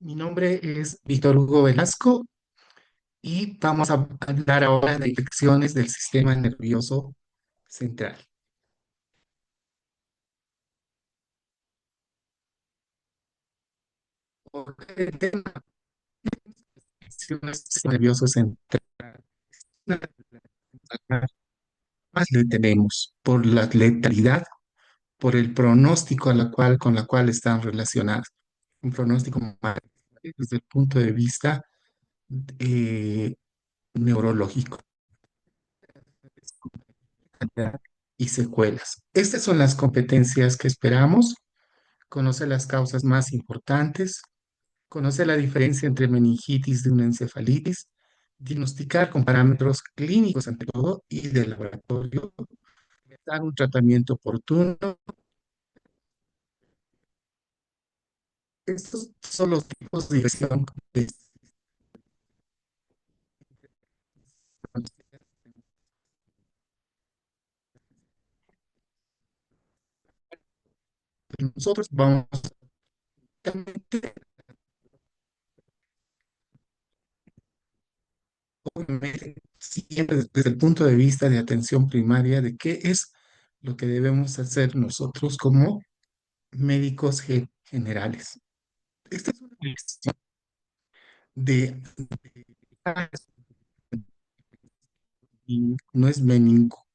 Mi nombre es Víctor Hugo Velasco y vamos a hablar ahora de infecciones del sistema nervioso central. El tema de infecciones del sistema nervioso central es una de las que más le tenemos por la letalidad, por el pronóstico con la cual están relacionadas. Un pronóstico mal desde el punto de vista eh, neurológico y secuelas. Estas son las competencias que esperamos. Conoce las causas más importantes, conoce la diferencia entre meningitis de una encefalitis, diagnosticar con parámetros clínicos ante todo y de laboratorio, dar un tratamiento oportuno. Estos son los tipos de infección que nosotros vamos obviamente, siempre desde el punto de vista de atención primaria de qué es lo que debemos hacer nosotros como médicos generales. Esta es una cuestión de no es meningo,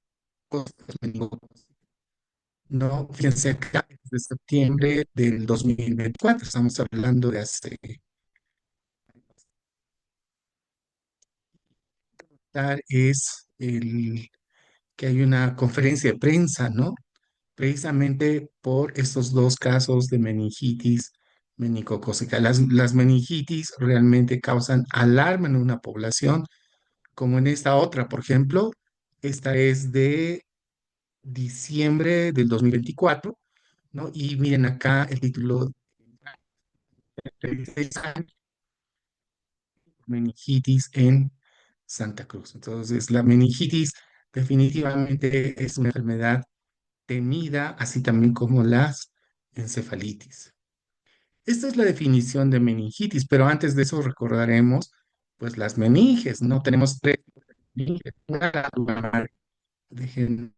es meningo. No, fíjense acá, de septiembre del 2024 estamos hablando de hace, es el que hay una conferencia de prensa, ¿no? Precisamente por estos dos casos de meningitis meningocócica. Las meningitis realmente causan alarma en una población, como en esta otra, por ejemplo, esta es de diciembre del 2024, ¿no? Y miren acá el título, 36 años, meningitis en Santa Cruz. Entonces, la meningitis definitivamente es una enfermedad temida, así también como las encefalitis. Esta es la definición de meningitis, pero antes de eso recordaremos, pues, las meninges, ¿no? Tenemos tres meninges, una la dural, déjenme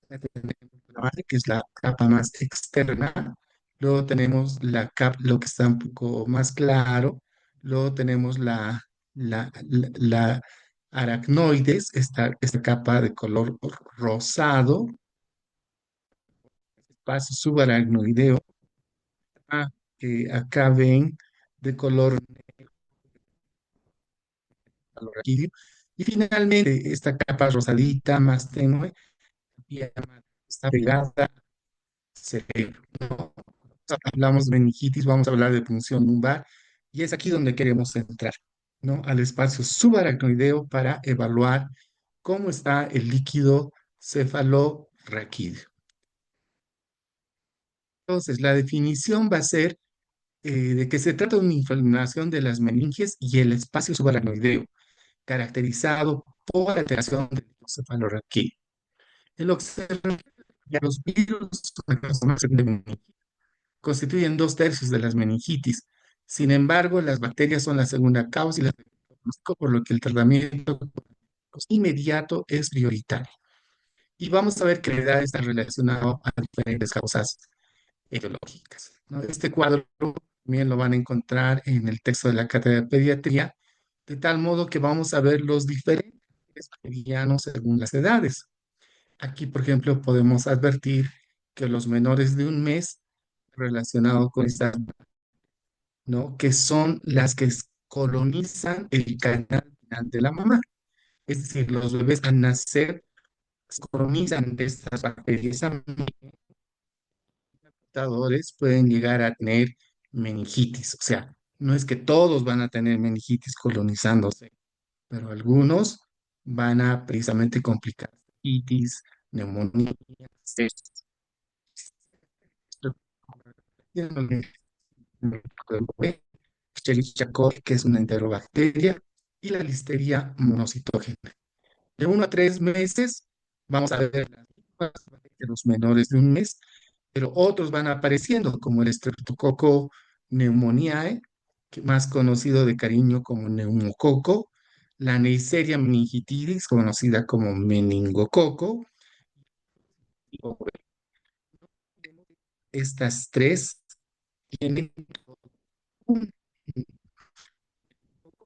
la base, que es la capa más externa. Luego tenemos lo que está un poco más claro. Luego tenemos la aracnoides, esta capa de color rosado, espacio subaracnoideo, ah, que acá ven de color raquídeo. Y finalmente, esta capa rosadita más tenue y está pegada al cerebro, ¿no? Hablamos de meningitis, vamos a hablar de punción lumbar, y es aquí donde queremos entrar, ¿no? Al espacio subaracnoideo para evaluar cómo está el líquido cefalorraquídeo. Entonces, la definición va a ser de que se trata de una inflamación de las meninges y el espacio subaracnoideo, caracterizado por alteración del líquido cefalorraquídeo. En lo que se refiere a los virus constituyen dos tercios de las meningitis. Sin embargo, las bacterias son la segunda causa y la diagnóstico, por lo que el tratamiento inmediato es prioritario. Y vamos a ver que la edad está relacionada a diferentes causas etiológicas, ¿no? Este cuadro también lo van a encontrar en el texto de la cátedra de pediatría, de tal modo que vamos a ver los diferentes bacterianos según las edades. Aquí, por ejemplo, podemos advertir que los menores de un mes relacionados con estas, ¿no? Que son las que colonizan el canal de la mamá. Es decir, los bebés al nacer se colonizan de estas bacterias. Portadores pueden llegar a tener meningitis. O sea, no es que todos van a tener meningitis colonizándose, pero algunos van a precisamente complicar meningitis, neumonía, sepsis. Escherichia coli, que es una enterobacteria, y la listeria monocitógena. De 1 a 3 meses, vamos a ver las los menores de un mes, pero otros van apareciendo, como el Streptococo pneumoniae, más conocido de cariño como neumococo, la Neisseria meningitidis, conocida como meningococo. Estas tres tienen un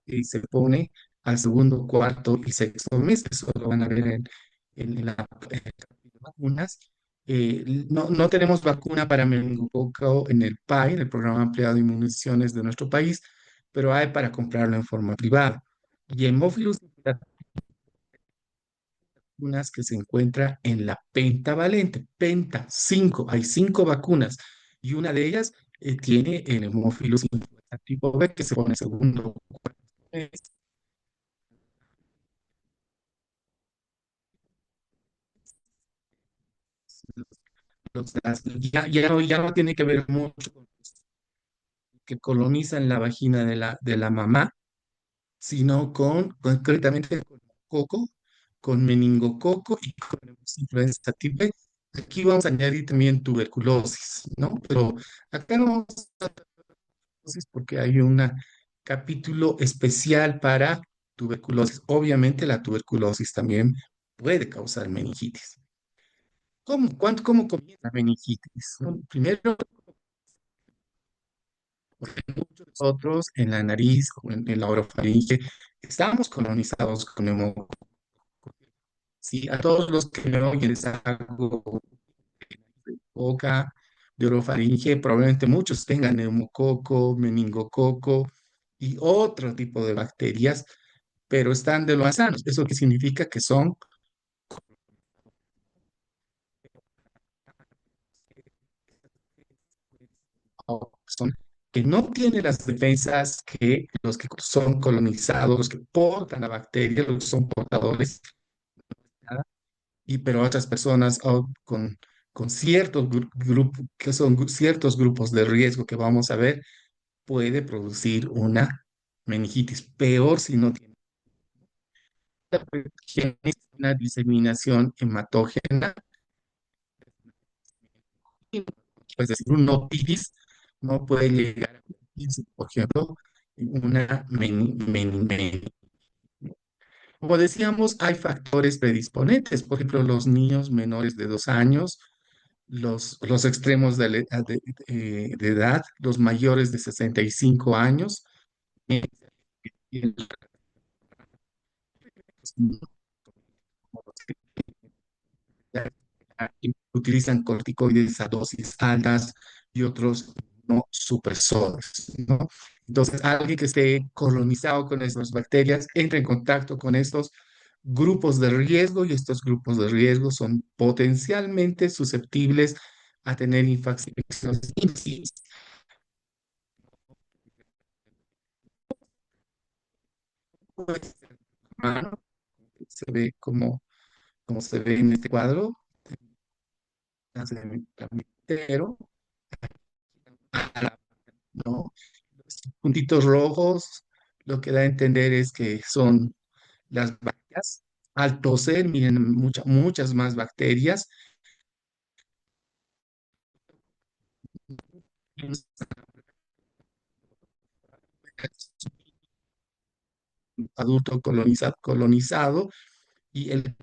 y se pone al segundo, cuarto y sexto mes. Eso lo van a ver en en el capítulo de vacunas. No tenemos vacuna para meningococo en el PAI, en el Programa Ampliado de Inmunizaciones de nuestro país, pero hay para comprarlo en forma privada. Y Hemófilus vacunas que se encuentra en la pentavalente, penta, 5, hay 5 vacunas y una de ellas tiene el hemófilus influenza tipo B que se pone segundo mes. Ya no tiene que ver mucho con los que colonizan la vagina de la mamá, sino con concretamente con coco, con meningococo y con influenza tipo B. Aquí vamos a añadir también tuberculosis, ¿no? Pero acá no vamos a tuberculosis porque hay un capítulo especial para tuberculosis. Obviamente la tuberculosis también puede causar meningitis. ¿Cómo comienza la meningitis? ¿No? Primero, porque muchos de nosotros en la nariz o en la orofaringe estamos colonizados con neumococo. Sí, a todos los que me oyen les hago de boca, de orofaringe, probablemente muchos tengan neumococo, meningococo y otro tipo de bacterias, pero están de lo más sanos. ¿Eso qué significa? Que son que no tienen las defensas que los que son colonizados, los que portan la bacteria, los que son portadores, y pero otras personas con ciertos grupos, que son ciertos grupos de riesgo que vamos a ver, puede producir una meningitis. Peor si no tiene una diseminación hematógena, es decir, un otitis no puede llegar a producirse, por ejemplo, una como decíamos, hay factores predisponentes, por ejemplo, los niños menores de 2 años, los extremos de edad, los mayores de 65 años, eh, y que utilizan corticoides a dosis altas y otros no supresores, ¿no? Entonces, alguien que esté colonizado con esas bacterias entra en contacto con estos grupos de riesgo y estos grupos de riesgo son potencialmente susceptibles a tener infecciones. Se ve como se ve en este cuadro, pero, ¿no? Los puntitos rojos lo que da a entender es que son las bacterias. Al toser, miren, muchas más bacterias. Adulto colonizado y en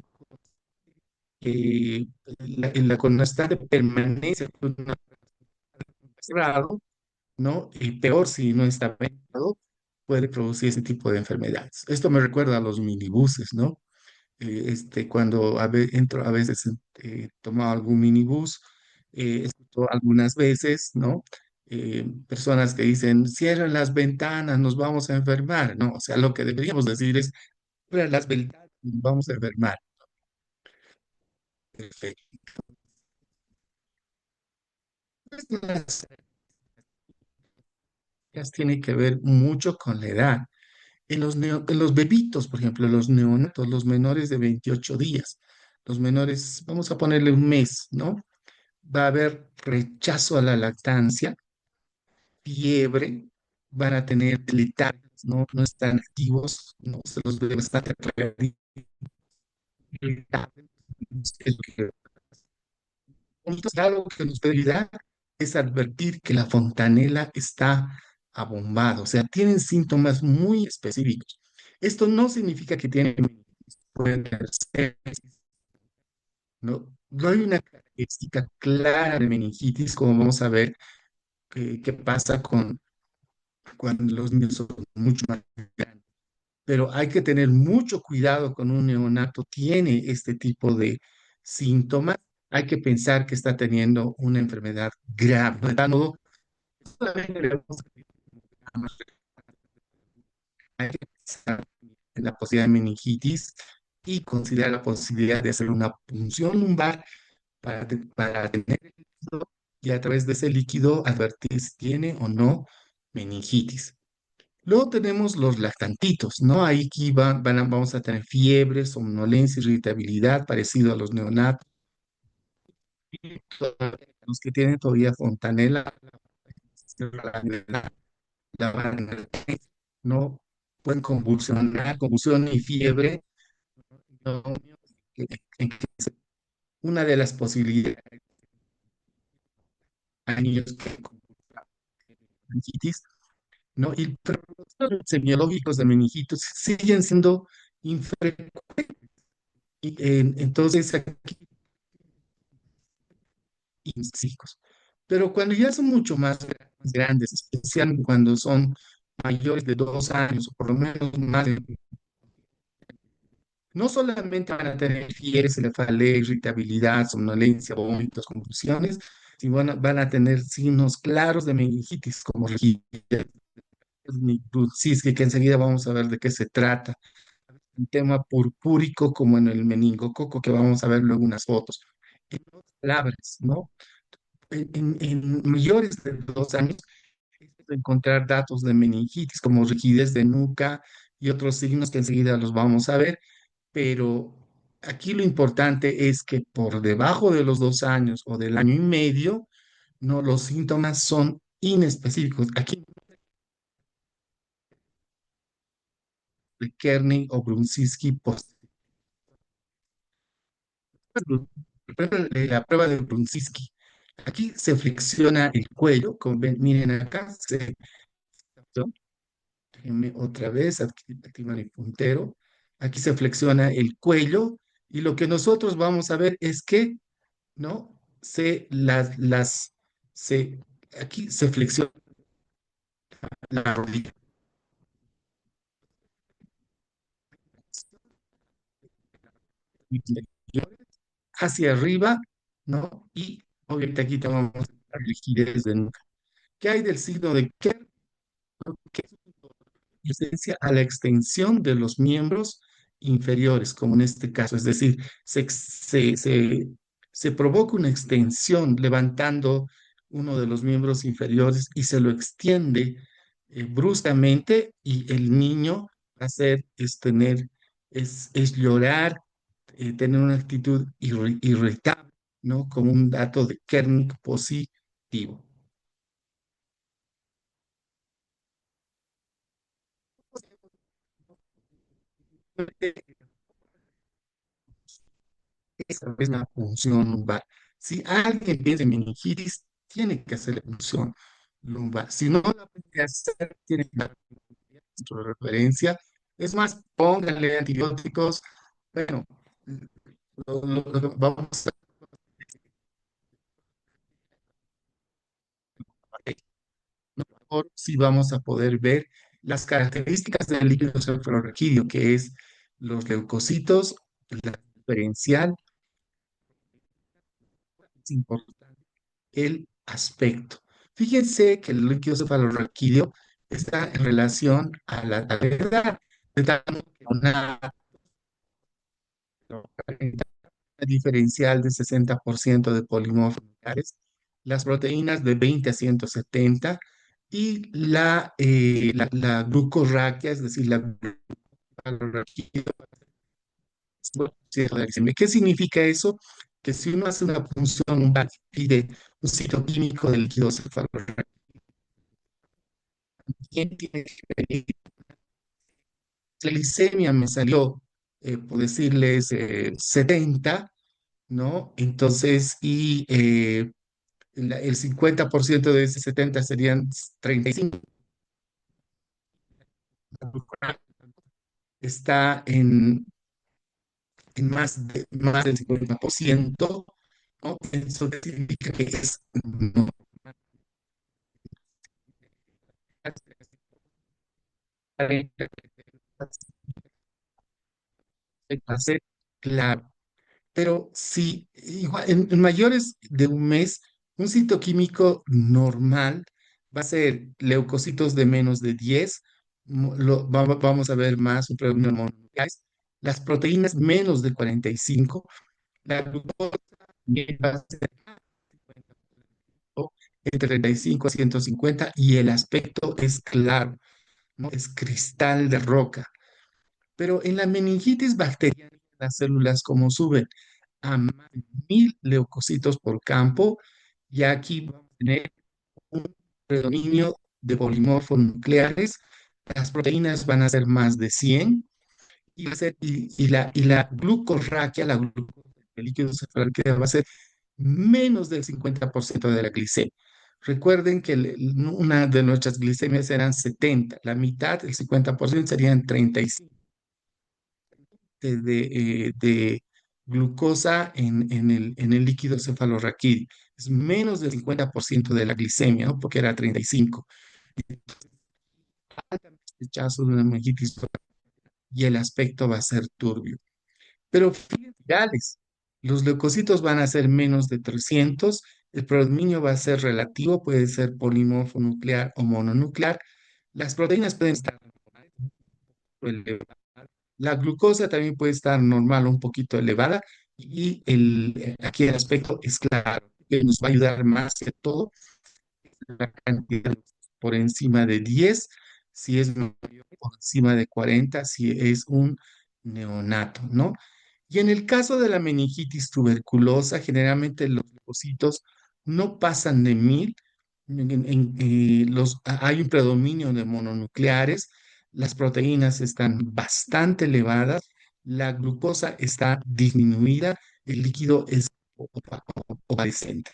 la constante permanencia de un cerrado, ¿no? Y peor si no está ventilado, puede producir ese tipo de enfermedades. Esto me recuerda a los minibuses, ¿no? Cuando entro a veces, tomado algún minibús, escucho algunas veces, ¿no? Personas que dicen, cierren las ventanas, nos vamos a enfermar, ¿no? O sea, lo que deberíamos decir es, cierren las ventanas, nos vamos a enfermar. Perfecto. Las cosas tienen que ver mucho con la edad. En los bebitos, por ejemplo, los neonatos, los menores de 28 días, los menores, vamos a ponerle un mes, ¿no? Va a haber rechazo a la lactancia, fiebre, van a tener letargias, no están activos, no se los ve bastante irritables. Entonces, algo que nos puede ayudar es advertir que la fontanela está abombada, o sea, tienen síntomas muy específicos. Esto no significa que tienen, pueden tener sepsis, ¿no? No hay una característica clara de meningitis, como vamos a ver qué pasa cuando los niños son mucho más grandes. Pero hay que tener mucho cuidado cuando un neonato tiene este tipo de síntomas. Hay que pensar que está teniendo una enfermedad grave. De tal modo, solamente debemos hay que pensar en la posibilidad de meningitis y considerar la posibilidad de hacer una punción lumbar para tener el líquido y a través de ese líquido advertir si tiene o no meningitis. Luego tenemos los lactantitos, ¿no? Ahí aquí vamos a tener fiebre, somnolencia, irritabilidad, parecido a los neonatos. Los que tienen todavía fontanela, la van a tener, ¿no? Pueden convulsionar, convulsión y fiebre. ¿No? Una de las posibilidades a niños que con meningitis, ¿no? Y pero los semiológicos de meningitis siguen siendo infrecuentes. Entonces, aquí físicos. Pero cuando ya son mucho más grandes, especialmente cuando son mayores de 2 años, o por lo menos más, no solamente van a tener fiebre, cefalea, irritabilidad, somnolencia, vómitos, convulsiones, sino van a tener signos claros de meningitis, como rigidez, que enseguida vamos a ver de qué se trata. Un tema purpúrico como en el meningococo, que vamos a ver luego unas fotos. En otras palabras, ¿no? En mayores de 2 años, encontrar datos de meningitis como rigidez de nuca y otros signos que enseguida los vamos a ver, pero aquí lo importante es que por debajo de los 2 años o del año y medio, no, los síntomas son inespecíficos. Aquí de Kernig o Brunskiski, la prueba de Brunskiski. Aquí se flexiona el cuello, como ven, miren acá, déjenme otra vez activar el puntero. Aquí se flexiona el cuello y lo que nosotros vamos a ver es que, ¿no? Se, aquí se flexiona la rodilla hacia arriba, ¿no? Y obviamente aquí tenemos la rigidez de nuca. ¿Qué hay del signo de Kerr? Que es esencia a la extensión de los miembros inferiores, como en este caso, es decir, se provoca una extensión levantando uno de los miembros inferiores y se lo extiende bruscamente y el niño va a hacer es llorar, tener una actitud irritable, ¿no? Como un dato de Kernick positivo. Esa es la punción lumbar. Si alguien piensa en meningitis, tiene que hacer la punción lumbar. Si no la puede hacer, tiene que dar centro de referencia. Es más, pónganle antibióticos. Bueno, vamos a ver, mejor si vamos a poder ver las características del líquido cefalorraquídeo, que es los leucocitos, la diferencial, es importante el aspecto. Fíjense que el líquido cefalorraquídeo está en relación a la edad, de tal modo que una diferencial de 60% de polimorfos nucleares, las proteínas de 20 a 170 y la glucorraquia, es decir, la cefalorraquídeo. ¿Qué significa eso? Que si uno hace una punción, pide un citoquímico del líquido cefalorraquídeo, ¿quién tiene que venir? La glicemia me salió, por decirles, 70, ¿no? Entonces, el 50% de ese 70 serían 35. Está en más del 50%, ¿no? Eso significa que no, va a ser claro. Pero sí, igual, en mayores de un mes, un citoquímico normal va a ser leucocitos de menos de 10, vamos a ver más un predominio de mononucleares, las proteínas menos de 45, la glucosa va a ser entre 35 a 150 y el aspecto es claro, ¿no? Es cristal de roca. Pero en la meningitis bacteriana, las células como suben a más de 1000 leucocitos por campo, y aquí vamos a tener un predominio de polimorfos nucleares, las proteínas van a ser más de 100 y la glucorraquia, la glucosa, el líquido cefalorraquídeo va a ser menos del 50% de la glicemia. Recuerden que una de nuestras glicemias eran 70, la mitad, el 50% serían 35 de glucosa en el líquido cefalorraquídeo. Es menos del 50% de la glicemia, ¿no? Porque era 35. Rechazo de una meningitis y el aspecto va a ser turbio. Pero fíjense, los leucocitos van a ser menos de 300, el predominio va a ser relativo, puede ser polimorfo nuclear o mononuclear. Las proteínas pueden estar elevadas. La glucosa también puede estar normal o un poquito elevada y aquí el aspecto es claro, que nos va a ayudar más que todo la cantidad por encima de 10 si es mayor, por encima de 40 si es un neonato, ¿no? Y en el caso de la meningitis tuberculosa, generalmente los leucocitos no pasan de 1000. Hay un predominio de mononucleares, las proteínas están bastante elevadas, la glucosa está disminuida, el líquido es opalescente.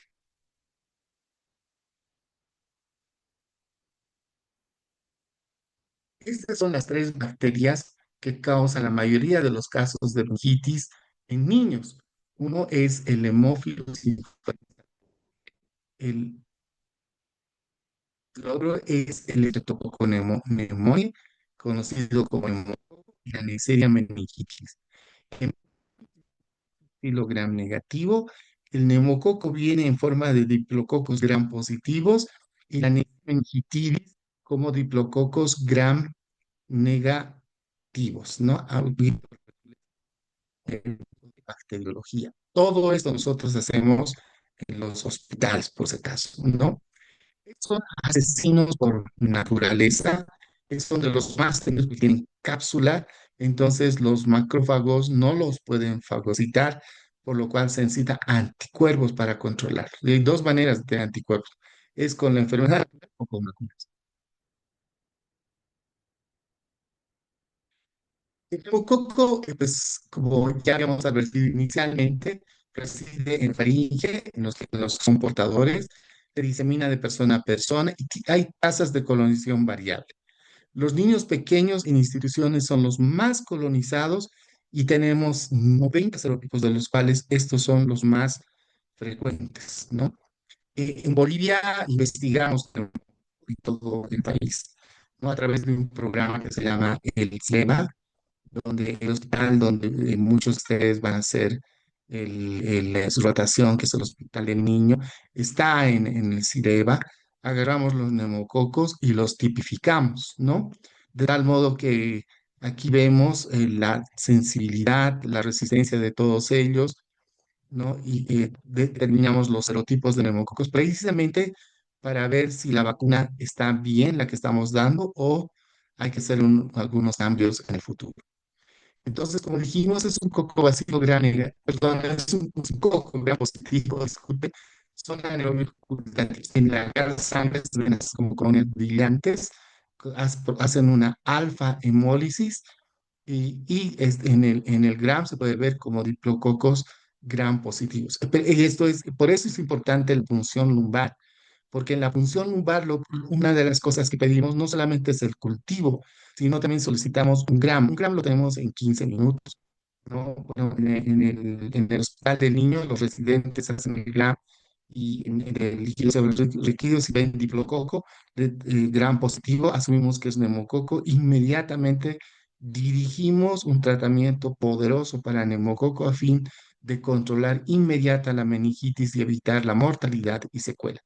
Estas son las tres bacterias que causan la mayoría de los casos de bronquitis en niños. Uno es el Haemophilus influenzae, el otro es el Streptococcus pneumoniae, conocido como neumococo, y la Neisseria meningitis. En estilo gram negativo, el neumococo viene en forma de diplococos gram positivos y la Neisseria meningitis como diplococos gram negativos, ¿no? Bacteriología. Todo esto nosotros hacemos en los hospitales, por si acaso, ¿no? Son asesinos por naturaleza, son de los más temidos que tienen cápsula, entonces los macrófagos no los pueden fagocitar, por lo cual se necesita anticuerpos para controlar. Y hay dos maneras de tener anticuerpos, es con la enfermedad o con vacunas. El neumococo, pues, como ya habíamos advertido inicialmente, reside en faringe, en los que son portadores, se disemina de persona a persona y hay tasas de colonización variable. Los niños pequeños en instituciones son los más colonizados y tenemos 90 serotipos, de los cuales estos son los más frecuentes, ¿no? En Bolivia investigamos en todo el país, ¿no? A través de un programa que se llama el CLEVA, donde el hospital donde muchos de ustedes van a hacer su rotación, que es el Hospital del Niño, está en el CIDEVA. Agarramos los neumococos y los tipificamos, ¿no? De tal modo que aquí vemos la sensibilidad, la resistencia de todos ellos, ¿no? Y determinamos los serotipos de neumococos precisamente para ver si la vacuna está bien, la que estamos dando, o hay que hacer algunos cambios en el futuro. Entonces, como dijimos, es un coco vacío gran, perdón, es un coco gran positivo, disculpe, son anaerobiculantes. En la sangre se ven así como colonias brillantes, hacen una alfa hemólisis y en el GRAM se puede ver como diplococos gram positivos. Y esto es, por eso es importante la punción lumbar, porque en la punción lumbar una de las cosas que pedimos no solamente es el cultivo, sino también solicitamos un gram. Un gram lo tenemos en 15 minutos, ¿no? Bueno, en el hospital del niño, los residentes hacen el gram y en el líquido si ven diplococo, gram positivo, asumimos que es neumococo, inmediatamente dirigimos un tratamiento poderoso para neumococo a fin de controlar inmediata la meningitis y evitar la mortalidad y secuela.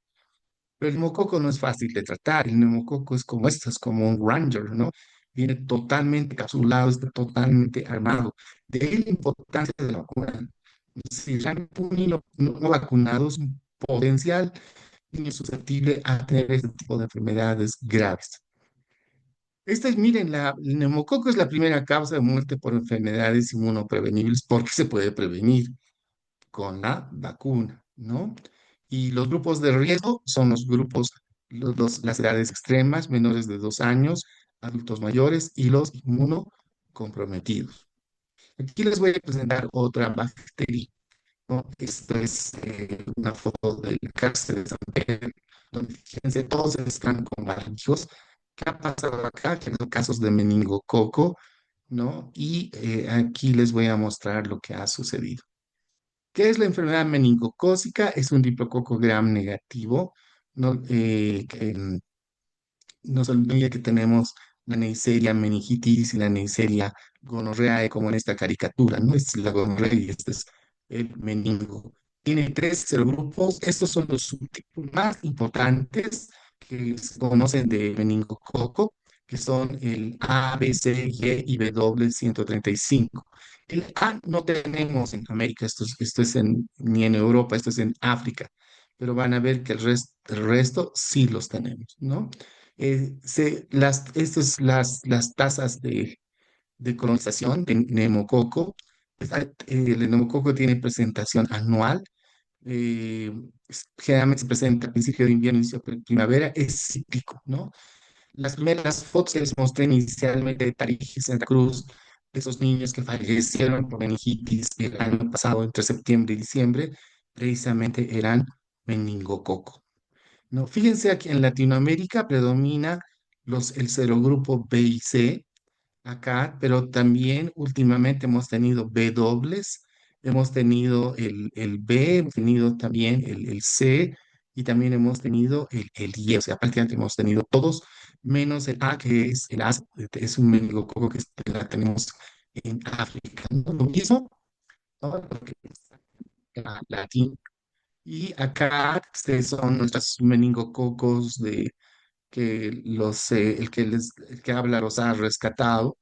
Pero el neumococo no es fácil de tratar. El neumococo es como esto, es como un Ranger, ¿no? Viene totalmente capsulado, está totalmente armado. De ahí la importancia de la vacuna. Si realmente un niño no vacunado es un potencial niño susceptible a tener este tipo de enfermedades graves. Miren, el neumococo es la primera causa de muerte por enfermedades inmunoprevenibles porque se puede prevenir con la vacuna, ¿no? Y los grupos de riesgo son los grupos, las edades extremas, menores de 2 años, adultos mayores y los inmunocomprometidos. Aquí les voy a presentar otra bacteria, ¿no? Esto es una foto del cárcel de San Pedro, donde fíjense, todos están con barbijos. ¿Qué ha pasado acá? Que son casos de meningococo, ¿no? Y aquí les voy a mostrar lo que ha sucedido. ¿Qué es la enfermedad meningocócica? Es un diplococo gram negativo, ¿no? No se olvide que tenemos la Neisseria meningitis y la Neisseria gonorreae, como en esta caricatura, ¿no? Es la gonorrea y este es el meningo. Tiene tres serogrupos. Estos son los subtipos más importantes que se conocen de meningococo, que son el A, B, C, G y W 135. El A no tenemos en América, esto es ni en Europa, esto es en África, pero van a ver que el resto sí los tenemos, ¿no? Las tasas de colonización de neumococo. El neumococo tiene presentación anual. Generalmente se presenta a principio de invierno, inicio de primavera, es cíclico, ¿no? Las primeras fotos que les mostré inicialmente de Tarija y Santa Cruz, de esos niños que fallecieron por meningitis el año pasado, entre septiembre y diciembre, precisamente eran meningococo. No, fíjense aquí en Latinoamérica predomina el serogrupo B y C acá, pero también últimamente hemos tenido B dobles, hemos tenido el B, hemos tenido también el C y también hemos tenido el Y, o sea, prácticamente hemos tenido todos, menos el A, que es el A, es un meningococo que la tenemos en África, ¿no? Lo mismo, ¿no? Porque es latín. Y acá son nuestros meningococos el que habla los ha rescatado,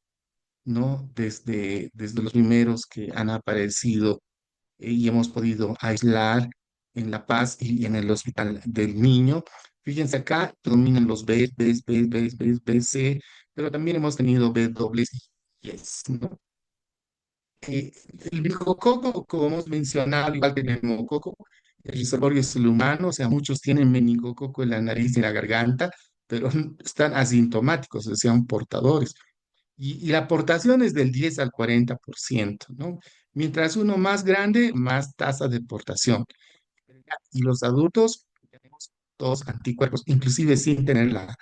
¿no? Desde los primeros que han aparecido y hemos podido aislar en La Paz y en el Hospital del Niño. Fíjense acá, dominan los B, B, B, B, B, B, C, pero también hemos tenido B dobles y S, ¿no? Eh, el meningococo, como hemos mencionado, igual que el neumococo, el reservorio es el humano, o sea, muchos tienen meningococo en la nariz y en la garganta, pero están asintomáticos, o sea, son portadores. Y la aportación es del 10 al 40%, ¿no? Mientras uno más grande, más tasa de aportación. Y los adultos tenemos todos anticuerpos, inclusive sin tener la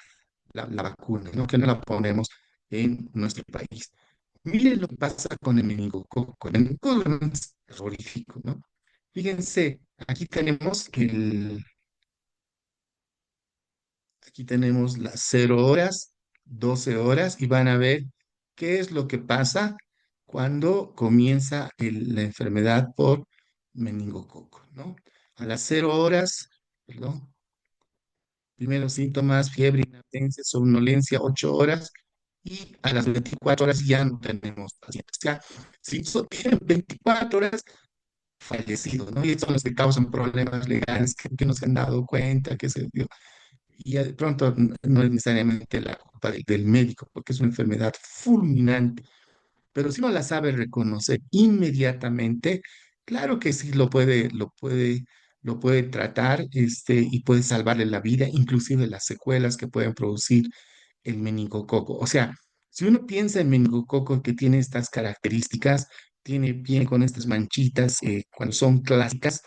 vacuna, ¿no? Que no la ponemos en nuestro país. Miren lo que pasa con el meningococo. Con el meningococo es terrorífico, ¿no? Fíjense, aquí tenemos las 0 horas, 12 horas y van a ver qué es lo que pasa cuando comienza la enfermedad por meningococo, ¿no? A las 0 horas, perdón, primeros síntomas, fiebre, inapetencia, somnolencia, 8 horas y a las 24 horas ya no tenemos pacientes. O sea, si tienen 24 horas, fallecidos, ¿no? Y son los que causan problemas legales que no se han dado cuenta, que se dio y de pronto no es necesariamente la culpa del médico, porque es una enfermedad fulminante, pero si uno la sabe reconocer inmediatamente, claro que sí lo puede tratar, y puede salvarle la vida, inclusive las secuelas que pueden producir el meningococo. O sea, si uno piensa en meningococo que tiene estas características, viene con estas manchitas cuando son clásicas,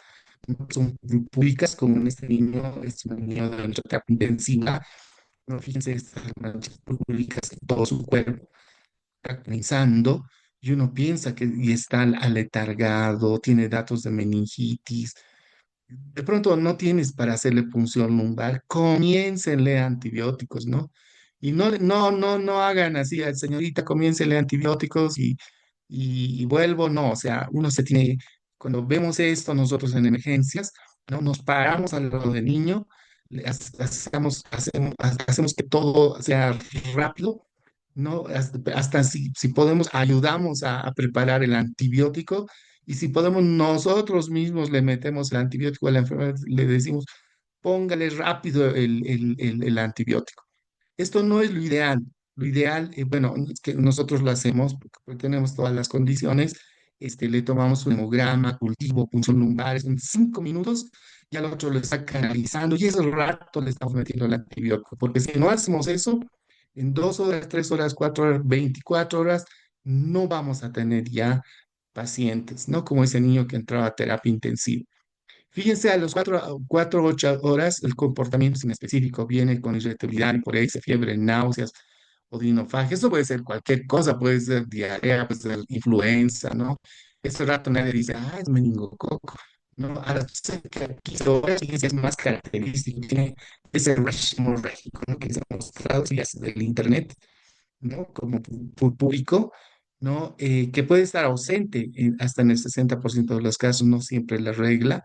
no son públicas, como en este niño, es un niño de nuestra terapia intensiva. No, fíjense estas manchas públicas en todo su cuerpo, cracnizando, y uno piensa que y está aletargado, tiene datos de meningitis. De pronto no tienes para hacerle punción lumbar, comiéncenle antibióticos, ¿no? Y no hagan así, señorita, comiéncenle antibióticos y vuelvo, no, o sea, uno se tiene, cuando vemos esto nosotros en emergencias, ¿no? Nos paramos al lado del niño, hacemos que todo sea rápido, ¿no? Hasta si podemos, ayudamos a preparar el antibiótico y si podemos, nosotros mismos le metemos el antibiótico a la enfermedad, le decimos, póngale rápido el antibiótico. Esto no es lo ideal. Lo ideal, bueno, es que nosotros lo hacemos porque tenemos todas las condiciones. Le tomamos un hemograma, cultivo, punción lumbar, en 5 minutos y al otro lo está canalizando y ese rato le estamos metiendo el antibiótico. Porque si no hacemos eso, en 2 horas, 3 horas, 4 horas, 24 horas, no vamos a tener ya pacientes, ¿no? Como ese niño que entraba a terapia intensiva. Fíjense, a los 8 horas el comportamiento es inespecífico, viene con irritabilidad, hiporexia, fiebre, náuseas, odinofagia. Eso puede ser cualquier cosa, puede ser diarrea, puede ser influenza, ¿no? Ese rato nadie dice, ah, es meningococo, ¿no? A las 15 horas, fíjense, es más característico, tiene ese rash hemorrágico, ¿no? Que se ha mostrado ya del internet, ¿no? Como público, ¿no? Que puede estar ausente hasta en el 60% de los casos, no siempre la regla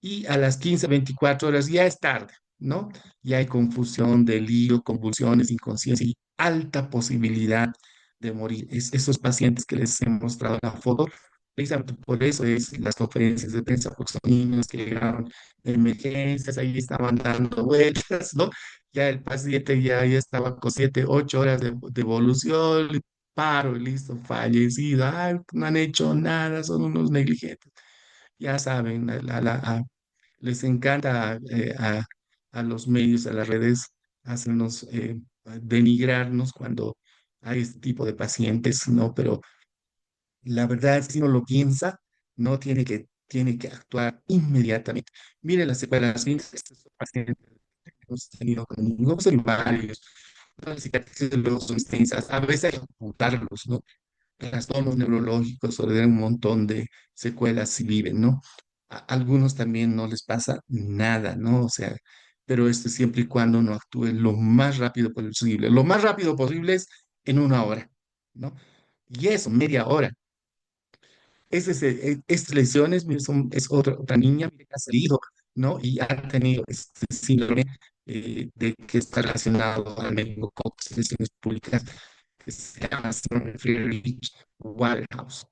y a las 15 24 horas ya es tarde, ¿no? Ya hay confusión, delirio, convulsiones, inconsciencia y alta posibilidad de morir. Esos pacientes que les he mostrado en la foto, precisamente por eso es las conferencias de prensa, porque son niños que llegaron de emergencias, ahí estaban dando vueltas, ¿no? Ya el paciente ya estaba con 7, 8 horas de evolución, paro, listo, fallecido, ay, no han hecho nada, son unos negligentes. Ya saben, les encanta a los medios, a las redes, hacernos denigrarnos cuando hay este tipo de pacientes, ¿no? Pero la verdad es que si uno lo piensa, no tiene que actuar inmediatamente. Miren las secuelas clínicas de estos pacientes que hemos tenido con niños, hay varios. Las cicatrices luego son extensas, a veces hay que ocultarlos, ¿no? Trastornos neurológicos o de un montón de secuelas si viven, ¿no? A algunos también no les pasa nada, ¿no? O sea, pero esto siempre y cuando uno actúe lo más rápido posible. Lo más rápido posible es en 1 hora, ¿no? Y eso, media hora. Estas lesiones mire, es otra niña mire, que ha salido, ¿no? Y ha tenido este síndrome de que está relacionado al meningococcus, lesiones públicas, que se llama síndrome Friedrich-Waterhouse,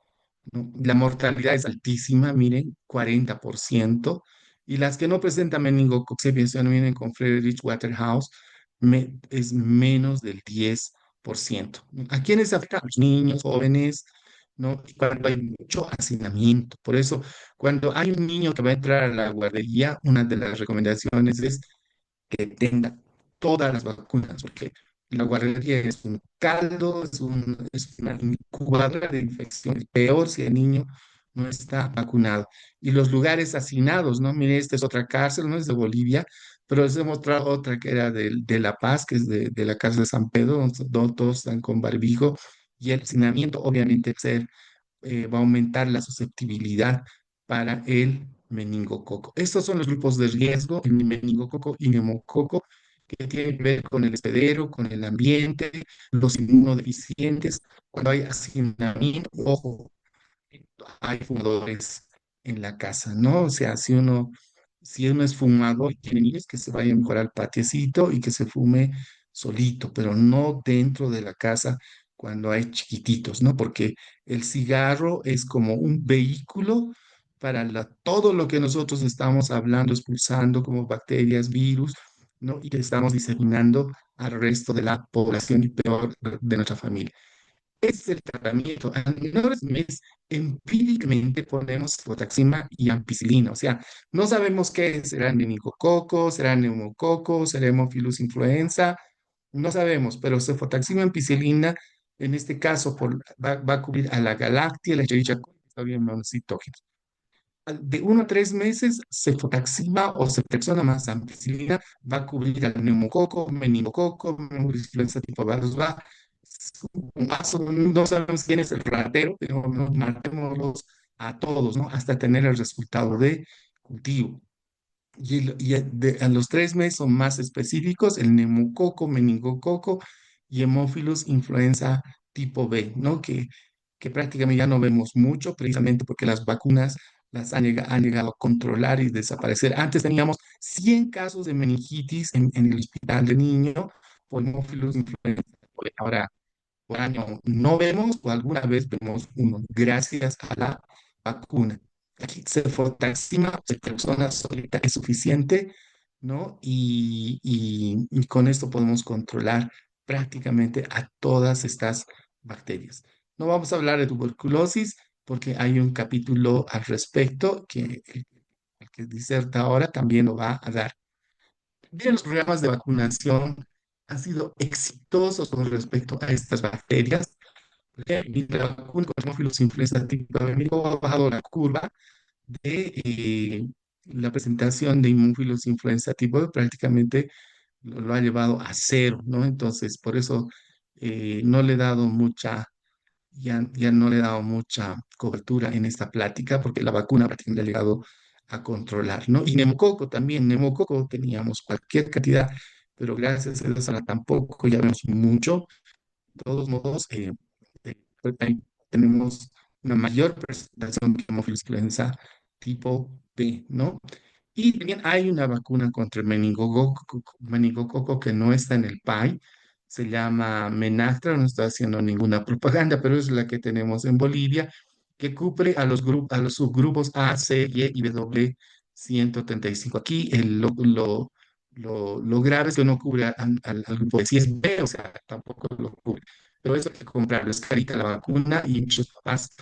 ¿no? La mortalidad es altísima, miren, 40%, y las que no presentan meningococciación vienen con Friedrich-Waterhouse, es menos del 10%. ¿A quiénes afecta? A los niños, jóvenes, ¿no? Y cuando hay mucho hacinamiento. Por eso, cuando hay un niño que va a entrar a la guardería, una de las recomendaciones es que tenga todas las vacunas, porque la guardería es un caldo, es una incubadora de infecciones, peor si el niño no está vacunado. Y los lugares hacinados, ¿no? Mire, esta es otra cárcel, no es de Bolivia, pero les he mostrado otra que era de La Paz, que es de la cárcel de San Pedro, donde todos están con barbijo, y el hacinamiento obviamente va a aumentar la susceptibilidad para el meningococo. Estos son los grupos de riesgo, el meningococo y neumococo, que tienen que ver con el hospedero, con el ambiente, los inmunodeficientes. Cuando hay hacinamiento, ojo, hay fumadores en la casa, ¿no? O sea, si uno es fumador y tiene niños, que se vaya mejor al patiecito y que se fume solito, pero no dentro de la casa cuando hay chiquititos, ¿no? Porque el cigarro es como un vehículo para todo lo que nosotros estamos hablando, expulsando como bacterias, virus, ¿no? Y que estamos diseminando al resto de la población y peor de nuestra familia es el tratamiento. A menores mes, empíricamente ponemos cefotaxima y ampicilina. O sea, no sabemos qué es. ¿Será meningococo? ¿Será neumococo? ¿Será Haemophilus influenza? No sabemos, pero cefotaxima y ampicilina En este caso, va a cubrir a la Galactia, la Escherichia coli, que está bien monocitógena. De 1 a 3 meses, cefotaxima o ceftriaxona más ampicilina va a cubrir al neumococo, meningococo, influenza tipo B2, no sabemos quién es el ratero, pero nos matémoslos a todos, ¿no? Hasta tener el resultado de cultivo. A los 3 meses son más específicos, el neumococo, meningococo y hemófilos influenza tipo B, ¿no? Que prácticamente ya no vemos mucho, precisamente porque las vacunas han llegado a controlar y desaparecer. Antes teníamos 100 casos de meningitis en el hospital de niño por hemófilos influenza. Ahora por año no vemos o alguna vez vemos uno, gracias a la vacuna. Aquí cefotaxima, ceftriaxona solita es suficiente, ¿no? Y con esto podemos controlar prácticamente a todas estas bacterias. No vamos a hablar de tuberculosis porque hay un capítulo al respecto que el que diserta ahora también lo va a dar. Bien, los programas de vacunación han sido exitosos con respecto a estas bacterias. Y la vacuna con hemófilos influenza tipo B ha bajado la curva de la presentación de hemófilos influenza tipo B, prácticamente lo ha llevado a cero, ¿no? Entonces, por eso no le he dado mucha, ya no le he dado mucha cobertura en esta plática, porque la vacuna prácticamente ha llegado a controlar, ¿no? Y neumococo también, neumococo teníamos cualquier cantidad, pero gracias a Dios ahora tampoco, ya vemos mucho. De todos modos, eh, ahí tenemos una mayor presentación de hemófilos influenza tipo B, ¿no? Y también hay una vacuna contra el meningococo que no está en el PAI, se llama Menactra, no estoy haciendo ninguna propaganda, pero es la que tenemos en Bolivia, que cubre a los subgrupos A, C, Y y W 135. Aquí lo grave es que no cubre al grupo de si es B, o sea, tampoco lo cubre. Pero eso hay que comprarlo, es carita la vacuna y muchos papás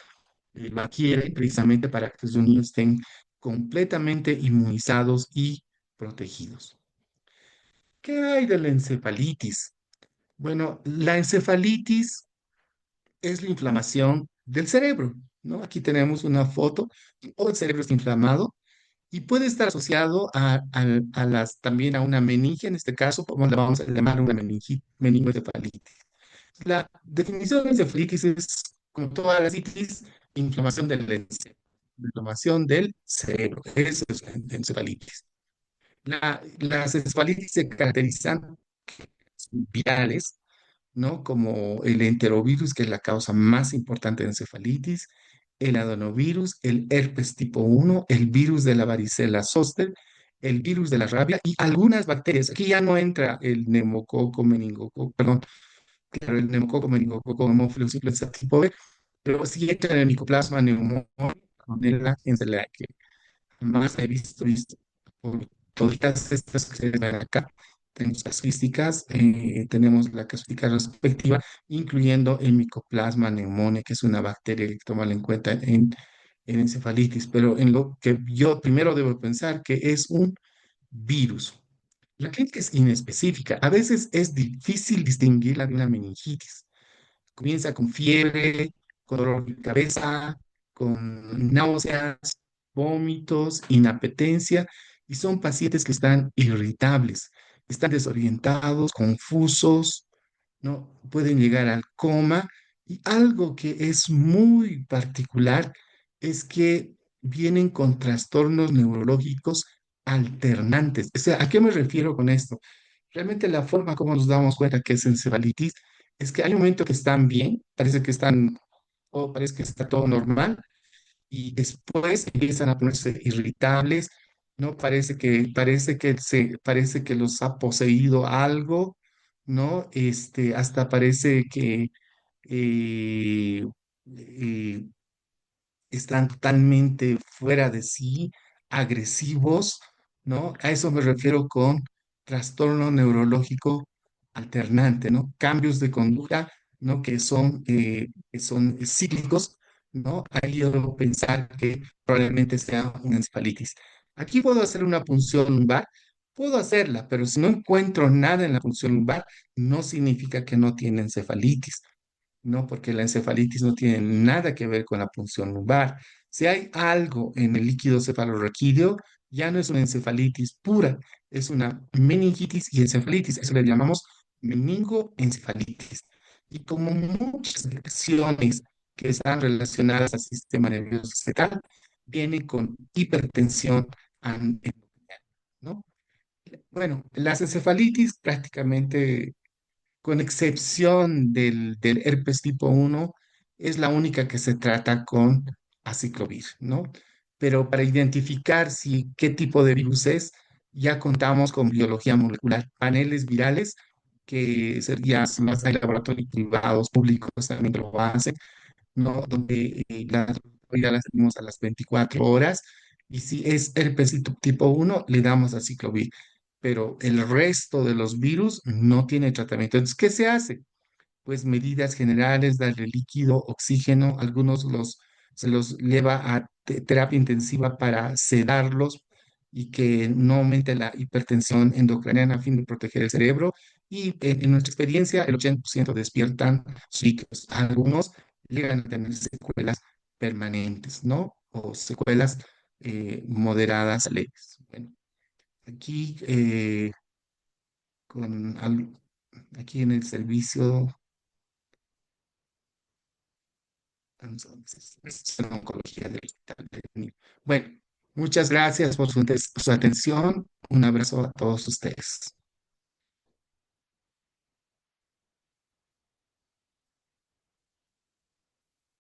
lo adquieren precisamente para que sus niños estén completamente inmunizados y protegidos. ¿Qué hay de la encefalitis? Bueno, la encefalitis es la inflamación del cerebro, ¿no? Aquí tenemos una foto, todo el cerebro está inflamado y puede estar asociado también a una meninge, en este caso, como la vamos a llamar una meningoencefalitis. La definición de encefalitis es, como todas las citis, inflamación inflamación del cerebro. Eso es la encefalitis. Las encefalitis se caracterizan virales, ¿no? Como el enterovirus, que es la causa más importante de encefalitis, el adenovirus, el herpes tipo 1, el virus de la varicela zoster, el virus de la rabia y algunas bacterias. Aquí ya no entra el neumococo, meningococo, perdón, claro, el neumococo, meningococo, hemófilos influenza tipo B, pero sí entra en el micoplasma neumónico, en la que más visto por todas estas que se ven acá. Tenemos casuísticas, tenemos la casuística respectiva, incluyendo el Mycoplasma pneumoniae, que es una bacteria que hay que tomar en cuenta en encefalitis, pero en lo que yo primero debo pensar que es un virus. La clínica es inespecífica. A veces es difícil distinguirla de una meningitis. Comienza con fiebre, con dolor de cabeza, con náuseas, vómitos, inapetencia, y son pacientes que están irritables, están desorientados, confusos, ¿no? Pueden llegar al coma. Y algo que es muy particular es que vienen con trastornos neurológicos alternantes. O sea, ¿a qué me refiero con esto? Realmente la forma como nos damos cuenta que es encefalitis es que hay un momento que están bien, parece que están, o parece que está todo normal, y después empiezan a ponerse irritables, ¿no? Parece que los ha poseído algo, ¿no? Hasta parece que eh, eh, están totalmente fuera de sí, agresivos, ¿no? A eso me refiero con trastorno neurológico alternante, ¿no? Cambios de conducta, ¿no? Que son cíclicos, ¿no? Ahí yo debo pensar que probablemente sea una encefalitis. Aquí puedo hacer una punción lumbar, puedo hacerla, pero si no encuentro nada en la punción lumbar, no significa que no tiene encefalitis. ¿no? Porque la encefalitis no tiene nada que ver con la punción lumbar. Si hay algo en el líquido cefalorraquídeo, ya no es una encefalitis pura, es una meningitis y encefalitis. Eso le llamamos meningoencefalitis. Y como muchas lesiones que están relacionadas al sistema nervioso central, vienen con hipertensión endotelial, ¿no? Bueno, las encefalitis prácticamente con excepción del herpes tipo 1, es la única que se trata con aciclovir, ¿no? Pero para identificar si qué tipo de virus es, ya contamos con biología molecular, paneles virales, que ya más hay laboratorios privados, públicos también que lo hacen, ¿no? Donde ya las tenemos a las 24 horas, y si es herpes tipo 1, le damos aciclovir, pero el resto de los virus no tiene tratamiento. Entonces, ¿qué se hace? Pues medidas generales, darle líquido, oxígeno, se los lleva a terapia intensiva para sedarlos y que no aumente la hipertensión endocrinal a fin de proteger el cerebro. Y en nuestra experiencia, el 80% despiertan psíquicos. Algunos llegan a tener secuelas permanentes, ¿no? O secuelas moderadas leves. Bueno, aquí, aquí en el servicio. Entonces, es la oncología del Hospital del Niño. Bueno, muchas gracias por su atención. Un abrazo a todos ustedes.